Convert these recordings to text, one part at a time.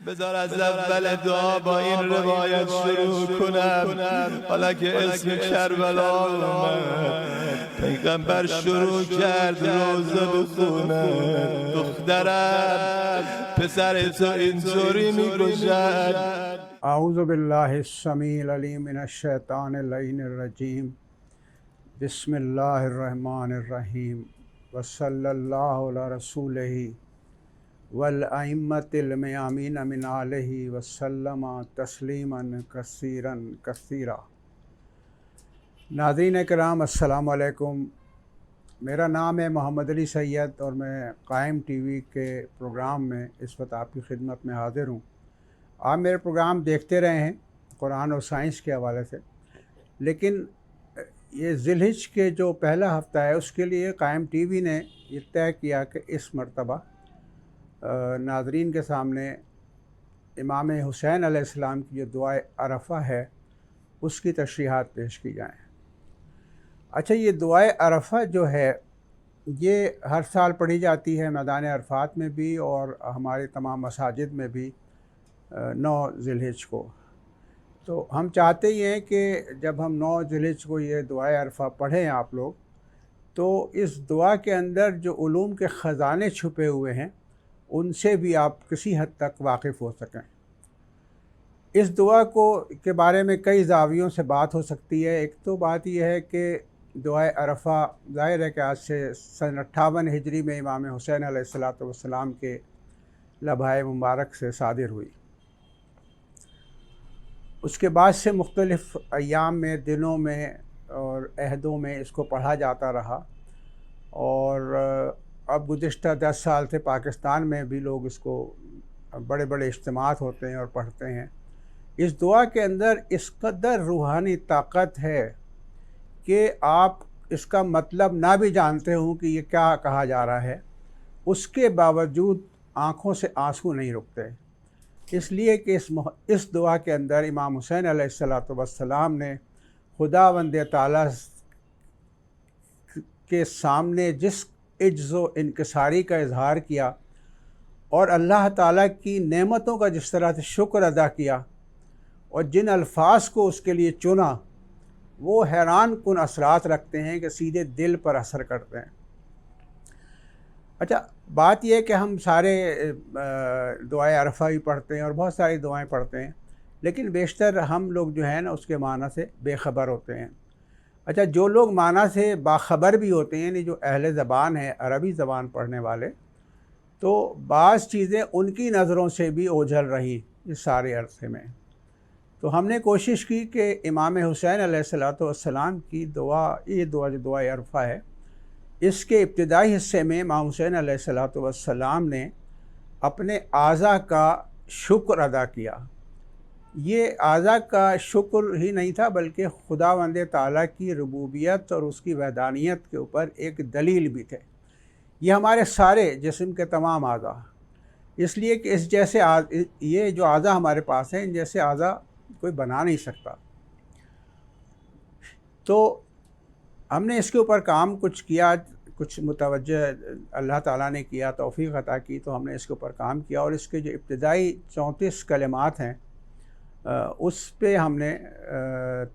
بذار از اول دعا با این روایت شروع کنم. حالا که اسم کربلا اومد، پیغمبر شروع کرد روزه بخونم. دخترم پسر تو اینطوری میگوشد. اعوذ باللہ السمیع العلیم من الشیطان اللعین الرجیم. بسم اللہ الرحمن الرحیم وصلی اللہ علی رسولہ والائمۃ المیامین من آلہ وسلم تسلیما کثیرا کثیرا. ناظرین کرام السلام علیکم. میرا نام ہے محمد علی سید اور میں قائم ٹی وی کے پروگرام میں اس وقت آپ کی خدمت میں حاضر ہوں. آپ میرے پروگرام دیکھتے رہے ہیں قرآن اور سائنس کے حوالے سے، لیکن یہ ذی الحجہ کے جو پہلا ہفتہ ہے اس کے لیے قائم ٹی وی نے یہ طے کیا کہ اس مرتبہ ناظرین کے سامنے امام حسین علیہ السلام کی جو دعائے عرفہ ہے اس کی تشریحات پیش کی جائیں. اچھا، یہ دعائے عرفہ جو ہے یہ ہر سال پڑھی جاتی ہے میدان عرفات میں بھی اور ہمارے تمام مساجد میں بھی 9 ذی الحجہ کو. تو ہم چاہتے ہی ہیں کہ جب ہم 9 ذی الحجہ کو یہ دعائے عرفہ پڑھیں آپ لوگ، تو اس دعا کے اندر جو علوم کے خزانے چھپے ہوئے ہیں ان سے بھی آپ کسی حد تک واقف ہو سکیں. اس دعا کے بارے میں کئی زاویوں سے بات ہو سکتی ہے. ایک تو بات یہ ہے کہ دعائے عرفہ ظاہر ہے کہ آج سے سن 58 ہجری میں امام حسین علیہ السلام کے لبھائے مبارک سے صادر ہوئی. اس کے بعد سے مختلف ایام میں، دنوں میں اور عہدوں میں اس کو پڑھا جاتا رہا، اور اب گزشتہ 10 سال سے پاکستان میں بھی لوگ اس کو بڑے بڑے اجتماعات ہوتے ہیں اور پڑھتے ہیں. اس دعا کے اندر اس قدر روحانی طاقت ہے کہ آپ اس کا مطلب نہ بھی جانتے ہوں کہ یہ کیا کہا جا رہا ہے، اس کے باوجود آنکھوں سے آنسو نہیں رکتے، اس لیے کہ اس دعا کے اندر امام حسین علیہ السلام نے خداوند تعالیٰ کے سامنے جس عجز و انکساری کا اظہار کیا اور اللہ تعالیٰ کی نعمتوں کا جس طرح سے شکر ادا کیا اور جن الفاظ کو اس کے لیے چنا، وہ حیران کن اثرات رکھتے ہیں کہ سیدھے دل پر اثر کرتے ہیں. اچھا، بات یہ ہے کہ ہم سارے دعائے عرفہ بھی پڑھتے ہیں اور بہت ساری دعائیں پڑھتے ہیں، لیکن بیشتر ہم لوگ جو ہیں نا اس کے معنی سے بے خبر ہوتے ہیں. اچھا، جو لوگ معنی سے باخبر بھی ہوتے ہیں، یعنی جو اہل زبان ہیں، عربی زبان پڑھنے والے، تو بعض چیزیں ان کی نظروں سے بھی اوجھل رہی اس سارے عرصے میں. تو ہم نے کوشش کی کہ امام حسین علیہ السلام کی یہ دعا جو دعائے عرفہ ہے، اس کے ابتدائی حصے میں امام حسین علیہ السلام نے اپنے اعضاء کا شکر ادا کیا. یہ اعضاء کا شکر ہی نہیں تھا بلکہ خداوند تعالیٰ کی ربوبیت اور اس کی وحدانیت کے اوپر ایک دلیل بھی تھے. یہ ہمارے سارے جسم کے تمام اعضاء، اس لیے کہ اس جیسے یہ جو اعضاء ہمارے پاس ہیں، ان جیسے اعضاء کوئی بنا نہیں سکتا. تو ہم نے اس کے اوپر کام کچھ کیا، کچھ متوجہ اللہ تعالیٰ نے کیا، توفیق عطا کی، تو ہم نے اس کے اوپر کام کیا اور اس کے جو ابتدائی 34 کلمات ہیں اس پہ ہم نے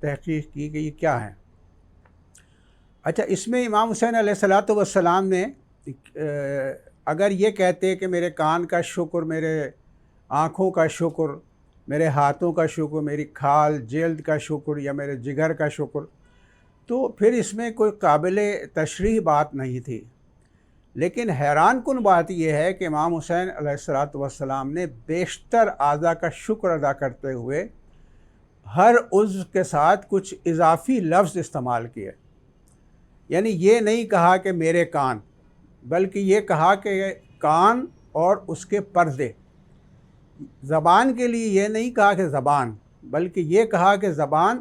تحقیق کی کہ یہ کیا ہے. اچھا، اس میں امام حسین علیہ السلام نے اگر یہ کہتے کہ میرے کان کا شکر، میرے آنکھوں کا شکر، میرے ہاتھوں کا شکر، میری کھال جلد کا شکر یا میرے جگر کا شکر، تو پھر اس میں کوئی قابل تشریح بات نہیں تھی. لیکن حیران کن بات یہ ہے کہ امام حسین علیہ السلام نے بیشتر اعضاء کا شکر ادا کرتے ہوئے ہر عضو کے ساتھ کچھ اضافی لفظ استعمال کیے. یعنی یہ نہیں کہا کہ میرے کان، بلکہ یہ کہا کہ کان اور اس کے پردے. زبان کے لیے یہ نہیں کہا کہ زبان، بلکہ یہ کہا کہ زبان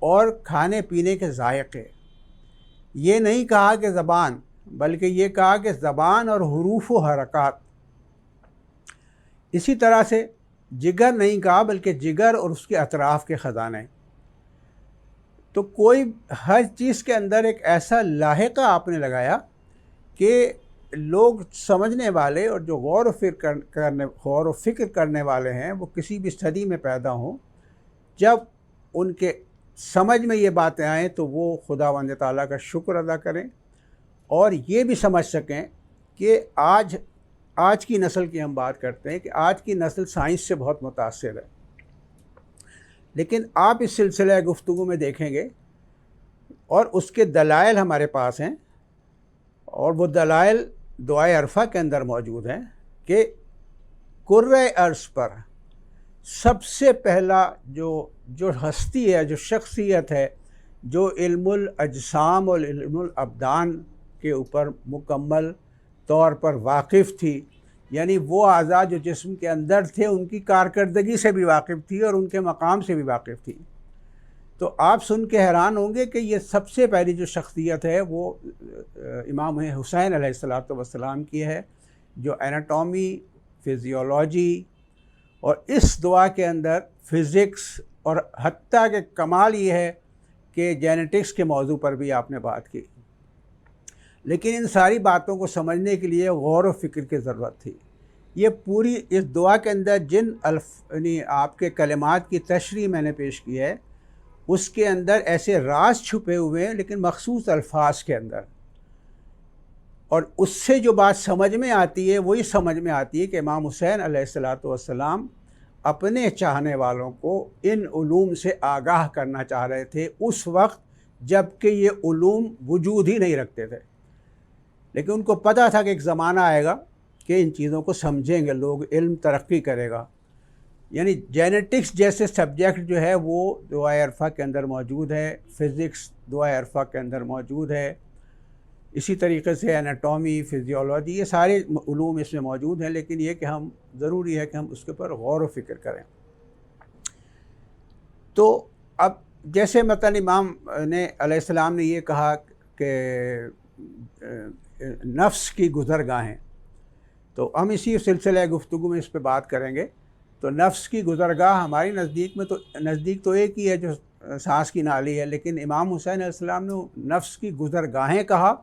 اور کھانے پینے کے ذائقے. یہ نہیں کہا کہ زبان، بلکہ یہ کہا کہ زبان اور حروف و حرکات. اسی طرح سے جگر نہیں کہا بلکہ جگر اور اس کے اطراف کے خزانے. تو کوئی ہر چیز کے اندر ایک ایسا لاحقہ آپ نے لگایا کہ لوگ سمجھنے والے اور جو غور و فکر کرنے والے ہیں وہ کسی بھی صدی میں پیدا ہوں، جب ان کے سمجھ میں یہ باتیں آئیں تو وہ خداوند تعالیٰ کا شکر ادا کریں اور یہ بھی سمجھ سکیں کہ آج کی نسل کی ہم بات کرتے ہیں کہ آج کی نسل سائنس سے بہت متاثر ہے، لیکن آپ اس سلسلہ گفتگو میں دیکھیں گے اور اس کے دلائل ہمارے پاس ہیں، اور وہ دلائل دعائے عرفہ کے اندر موجود ہیں کہ کرۂ ارض پر سب سے پہلا جو ہستی ہے، جو شخصیت ہے، جو علم الاجسام اور علم الابدان کے اوپر مکمل طور پر واقف تھی، یعنی وہ اعضاء جو جسم کے اندر تھے ان کی کارکردگی سے بھی واقف تھی اور ان کے مقام سے بھی واقف تھی، تو آپ سن کے حیران ہوں گے کہ یہ سب سے پہلی جو شخصیت ہے وہ امام حسین علیہ السلام کی ہے، جو ایناٹومی، فزیولوجی اور اس دعا کے اندر فزکس اور حتیٰ کہ کمال یہ ہے کہ جینیٹکس کے موضوع پر بھی آپ نے بات کی، لیکن ان ساری باتوں کو سمجھنے کے لیے غور و فکر کی ضرورت تھی۔ یہ پوری اس دعا کے اندر یعنی آپ کے کلمات کی تشریح میں نے پیش کی ہے، اس کے اندر ایسے راز چھپے ہوئے ہیں لیکن مخصوص الفاظ کے اندر، اور اس سے جو بات سمجھ میں آتی ہے وہی سمجھ میں آتی ہے کہ امام حسین علیہ السلام اپنے چاہنے والوں کو ان علوم سے آگاہ کرنا چاہ رہے تھے اس وقت جب کہ یہ علوم وجود ہی نہیں رکھتے تھے، لیکن ان کو پتہ تھا کہ ایک زمانہ آئے گا کہ ان چیزوں کو سمجھیں گے لوگ، علم ترقی کرے گا۔ یعنی جینیٹکس جیسے سبجیکٹ جو ہے وہ دعائے عرفہ کے اندر موجود ہے، فزکس دعائے عرفہ کے اندر موجود ہے، اسی طریقے سے ایناٹومی، فزیولوجی، یہ سارے علوم اس میں موجود ہیں، لیکن یہ کہ ہم ضروری ہے کہ ہم اس کے اوپر غور و فکر کریں۔ تو اب جیسے مثلا امام نے علیہ السلام نے یہ کہا کہ نفس کی گزرگاہیں، تو ہم اسی سلسلہ گفتگو میں اس پہ بات کریں گے۔ تو نفس کی گزرگاہ ہماری نزدیک تو ایک ہی ہے جو سانس کی نالی ہے، لیکن امام حسین علیہ السلام نے نفس کی گزرگاہیں کہا،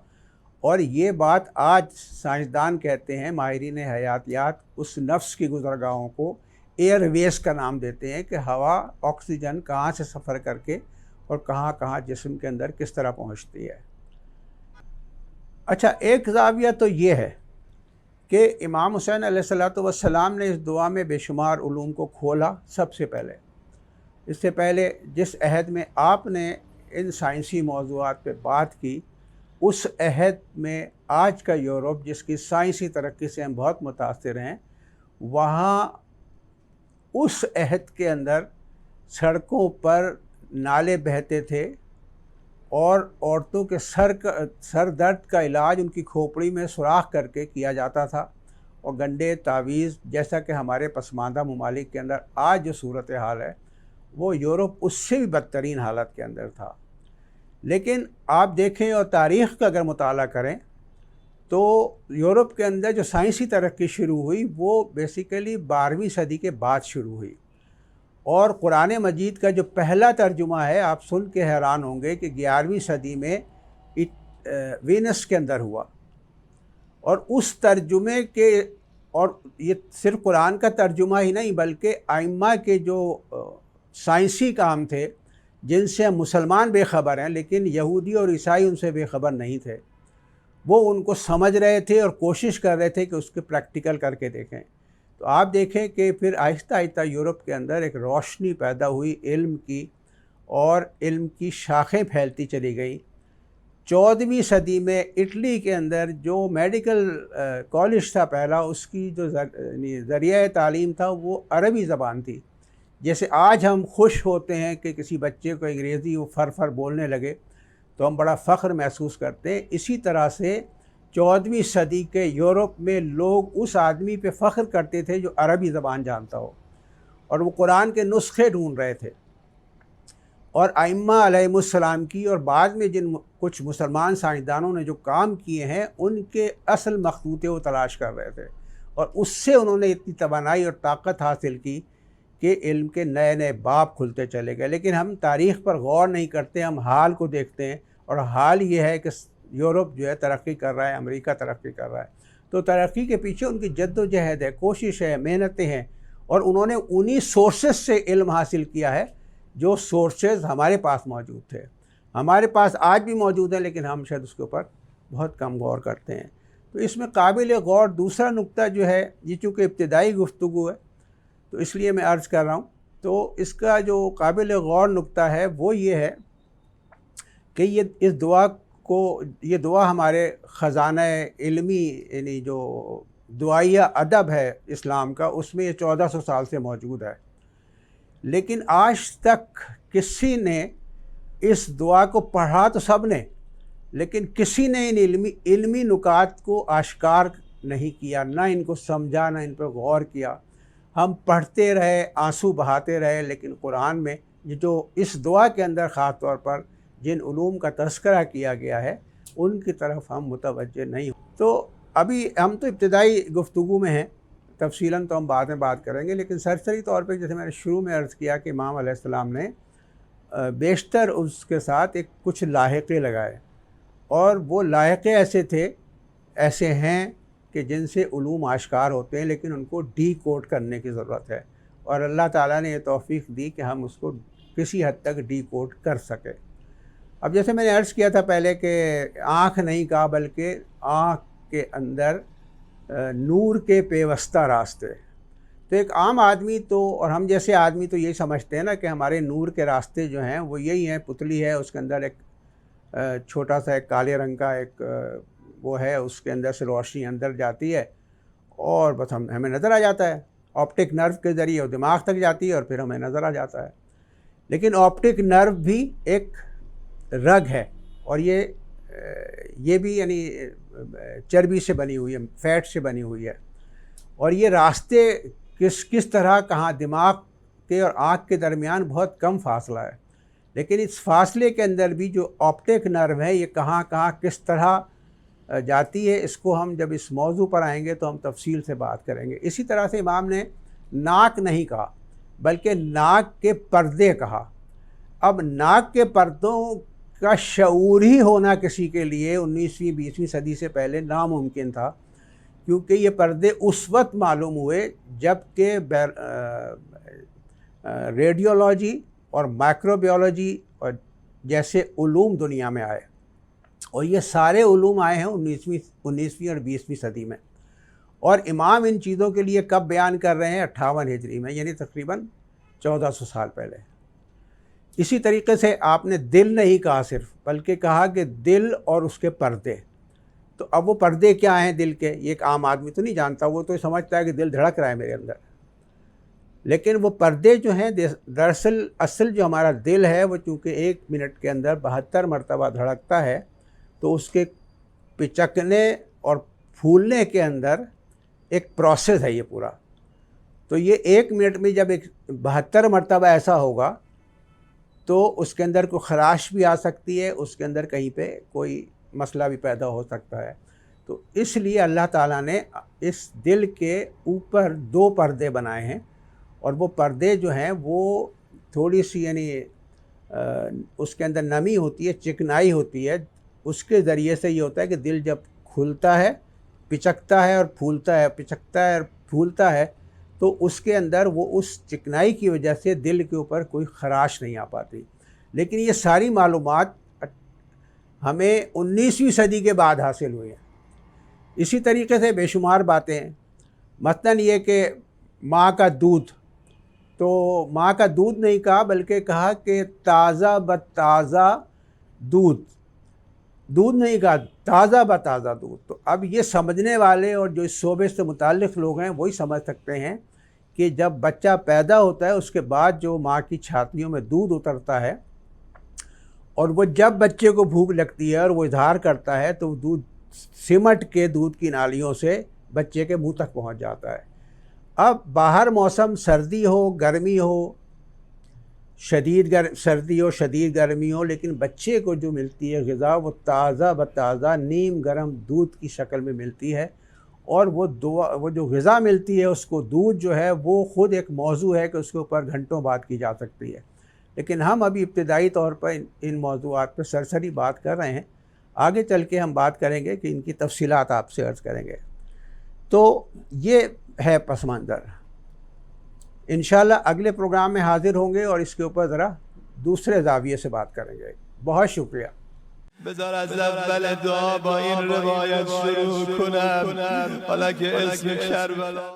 اور یہ بات آج سائنسدان کہتے ہیں، ماہرین حیاتیات اس نفس کی گزرگاہوں کو ایئر ویز کا نام دیتے ہیں کہ ہوا، آکسیجن کہاں سے سفر کر کے اور کہاں کہاں جسم کے اندر کس طرح پہنچتی ہے۔ اچھا، ایک زاویہ تو یہ ہے کہ امام حسین علیہ السلام نے اس دعا میں بے شمار علوم کو کھولا۔ سب سے پہلے، اس سے پہلے جس عہد میں آپ نے ان سائنسی موضوعات پہ بات کی، اس عہد میں آج کا یورپ جس کی سائنسی ترقی سے ہم بہت متاثر ہیں، وہاں اس عہد کے اندر سڑکوں پر نالے بہتے تھے اور عورتوں کے سر درد کا علاج ان کی کھوپڑی میں سوراخ کر کے کیا جاتا تھا، اور گنڈے، تعویذ، جیسا کہ ہمارے پسماندہ ممالک کے اندر آج جو صورتحال ہے وہ یورپ اس سے بھی بدترین حالت کے اندر تھا۔ لیکن آپ دیکھیں اور تاریخ کا اگر مطالعہ کریں تو یورپ کے اندر جو سائنسی ترقی شروع ہوئی وہ بیسیکلی 12ویں صدی کے بعد شروع ہوئی، اور قرآن مجید کا جو پہلا ترجمہ ہے، آپ سن کے حیران ہوں گے کہ 11ویں صدی میں وینس کے اندر ہوا، اور اس ترجمے کے، اور یہ صرف قرآن کا ترجمہ ہی نہیں بلکہ ائمہ کے جو سائنسی کام تھے جن سے ہم مسلمان بے خبر ہیں لیکن یہودی اور عیسائی ان سے بے خبر نہیں تھے، وہ ان کو سمجھ رہے تھے اور کوشش کر رہے تھے کہ اس کے پریکٹیکل کر کے دیکھیں۔ تو آپ دیکھیں کہ پھر آہستہ آہستہ یورپ کے اندر ایک روشنی پیدا ہوئی علم کی، اور علم کی شاخیں پھیلتی چلی گئی۔ 14ویں صدی میں اٹلی کے اندر جو میڈیکل کالج تھا پہلا، اس کی جو ذریعہ تعلیم تھا وہ عربی زبان تھی۔ جیسے آج ہم خوش ہوتے ہیں کہ کسی بچے کو انگریزی وہ فر بولنے لگے تو ہم بڑا فخر محسوس کرتے ہیں، اسی طرح سے 14ویں صدی کے یورپ میں لوگ اس آدمی پہ فخر کرتے تھے جو عربی زبان جانتا ہو، اور وہ قرآن کے نسخے ڈھونڈ رہے تھے، اور ائمہ علیہم السلام کی اور بعد میں جن کچھ مسلمان سائنسدانوں نے جو کام کیے ہیں ان کے اصل مخطوطے وہ تلاش کر رہے تھے، اور اس سے انہوں نے اتنی توانائی اور طاقت حاصل کی کہ علم کے نئے نئے باب کھلتے چلے گئے۔ لیکن ہم تاریخ پر غور نہیں کرتے، ہم حال کو دیکھتے ہیں، اور حال یہ ہے کہ یورپ جو ہے ترقی کر رہا ہے، امریکہ ترقی کر رہا ہے، تو ترقی کے پیچھے ان کی جد و جہد ہے، کوشش ہے، محنتیں ہیں، اور انہوں نے انہی سورسز سے علم حاصل کیا ہے جو سورسز ہمارے پاس موجود تھے، ہمارے پاس آج بھی موجود ہیں، لیکن ہم شاید اس کے اوپر بہت کم غور کرتے ہیں۔ تو اس میں قابل غور دوسرا نقطہ جو ہے، یہ چونکہ ابتدائی گفتگو ہے تو اس لیے میں عرض کر رہا ہوں، تو اس کا جو قابل غور نقطہ ہے وہ یہ ہے کہ یہ دعا ہمارے خزانہ علمی، یعنی جو دعائیہ ادب ہے اسلام کا، اس میں یہ 1400 سال سے موجود ہے، لیکن آج تک کسی نے اس دعا کو پڑھا تو سب نے، لیکن کسی نے ان علمی نکات کو آشکار نہیں کیا، نہ ان کو سمجھا، نہ ان پر غور کیا۔ ہم پڑھتے رہے، آنسو بہاتے رہے، لیکن قرآن میں یہ جو اس دعا کے اندر خاص طور پر جن علوم کا تذکرہ کیا گیا ہے ان کی طرف ہم متوجہ نہیں ہوں۔ تو ابھی ہم تو ابتدائی گفتگو میں ہیں، تفصیلاً تو ہم بعد میں بات کریں گے، لیکن سرسری طور پہ جیسے میں نے شروع میں عرض کیا کہ امام علیہ السلام نے بیشتر اس کے ساتھ کچھ لاحقے لگائے، اور وہ لاحقے ایسے ہیں کہ جن سے علوم آشکار ہوتے ہیں، لیکن ان کو ڈی کوڈ کرنے کی ضرورت ہے، اور اللہ تعالیٰ نے یہ توفیق دی کہ ہم اس کو کسی حد تک ڈی کوڈ کر سکے۔ اب جیسے میں نے عرض کیا تھا پہلے کہ آنکھ نہیں کہا، بلکہ آنکھ کے اندر نور کے پیوستہ راستے۔ تو ایک عام آدمی تو، اور ہم جیسے آدمی تو یہی سمجھتے ہیں نا کہ ہمارے نور کے راستے جو ہیں وہ یہی ہیں، پتلی ہے، اس کے اندر ایک چھوٹا سا ایک کالے رنگ کا ایک وہ ہے، اس کے اندر سے روشنی اندر جاتی ہے اور بس ہمیں نظر آ جاتا ہے، آپٹک نرو کے ذریعے وہ دماغ تک جاتی ہے اور پھر ہمیں نظر آ جاتا ہے۔ لیکن آپٹک نرو بھی ایک رگ ہے، اور یہ بھی یعنی چربی سے بنی ہوئی ہے، فیٹ سے بنی ہوئی ہے، اور یہ راستے کس طرح کہاں دماغ کے اور آنکھ کے درمیان بہت کم فاصلہ ہے، لیکن اس فاصلے کے اندر بھی جو آپٹک نرو ہے یہ کہاں کس طرح جاتی ہے، اس کو ہم جب اس موضوع پر آئیں گے تو ہم تفصیل سے بات کریں گے۔ اسی طرح سے امام نے ناک نہیں کہا، بلکہ ناک کے پردے کہا۔ اب ناک کے پردوں کا شعور ہی ہونا کسی کے لیے 19ویں 20ویں صدی سے پہلے ناممکن تھا، کیونکہ یہ پردے اس وقت معلوم ہوئے جب کہ ریڈیولوجی اور مائکرو بیولوجی اور جیسے علوم دنیا میں آئے، اور یہ سارے علوم آئے ہیں 19ویں اور 20ویں صدی میں، اور امام ان چیزوں کے لیے کب بیان کر رہے ہیں؟ 58 ہجری میں، یعنی تقریباً 1400 سال پہلے۔ اسی طریقے سے آپ نے دل نہیں کہا صرف، بلکہ کہا کہ دل اور اس کے پردے۔ تو اب وہ پردے کیا ہیں دل کے؟ یہ ایک عام آدمی تو نہیں جانتا، وہ تو سمجھتا ہے کہ دل دھڑک رہا ہے میرے اندر، لیکن وہ پردے جو ہیں دراصل اصل جو ہمارا دل ہے وہ چونکہ 1 منٹ کے اندر 72 مرتبہ دھڑکتا ہے، تو اس کے پچکنے اور پھولنے کے اندر ایک پروسیس ہے یہ پورا۔ تو یہ 1 منٹ میں جب 72 مرتبہ ایسا ہوگا تو اس کے اندر کوئی خراش بھی آ سکتی ہے، اس کے اندر کہیں پہ کوئی مسئلہ بھی پیدا ہو سکتا ہے۔ تو اس لیے اللہ تعالیٰ نے اس دل کے اوپر 2 پردے بنائے ہیں، اور وہ پردے جو ہیں وہ تھوڑی سی یعنی اس کے اندر نمی ہوتی ہے، چکنائی ہوتی ہے، اس کے ذریعے سے یہ ہوتا ہے کہ دل جب کھلتا ہے، پچکتا ہے اور پھولتا ہے، پچکتا ہے اور پھولتا ہے، تو اس کے اندر وہ اس چکنائی کی وجہ سے دل کے اوپر کوئی خراش نہیں آ پاتی۔ لیکن یہ ساری معلومات ہمیں 19ویں صدی کے بعد حاصل ہوئی ہیں۔ اسی طریقے سے بے شمار باتیں ہیں، مثلاً یہ کہ ماں کا دودھ، تو ماں کا دودھ نہیں کہا بلکہ کہا کہ تازہ بتازہ دودھ نہیں کہا، تازہ بتازہ دودھ۔ تو اب یہ سمجھنے والے اور جو اس شعبے سے متعلق لوگ ہیں وہی سمجھ سکتے ہیں کہ جب بچہ پیدا ہوتا ہے اس کے بعد جو ماں کی چھاتیوں میں دودھ اترتا ہے، اور وہ جب بچے کو بھوک لگتی ہے اور وہ اظہار کرتا ہے تو دودھ سمٹ کے دودھ کی نالیوں سے بچے کے منہ تک پہنچ جاتا ہے۔ اب باہر موسم سردی ہو، گرمی ہو، شدید گرمی ہو، لیکن بچے کو جو ملتی ہے غذا وہ تازہ بتازہ نیم گرم دودھ کی شکل میں ملتی ہے، اور وہ جو غذا ملتی ہے اس کو دودھ جو ہے وہ خود ایک موضوع ہے کہ اس کے اوپر گھنٹوں بات کی جا سکتی ہے، لیکن ہم ابھی ابتدائی طور پر ان موضوعات پہ سرسری بات کر رہے ہیں۔ آگے چل کے ہم بات کریں گے کہ ان کی تفصیلات آپ سے عرض کریں گے۔ تو یہ ہے پس منظر. انشاءاللہ اگلے پروگرام میں حاضر ہوں گے اور اس کے اوپر ذرا دوسرے زاویے سے بات کریں گے. بہت شکریہ. بذار از اول دعا با این روایت شروع کنم حالا که اسم کربلا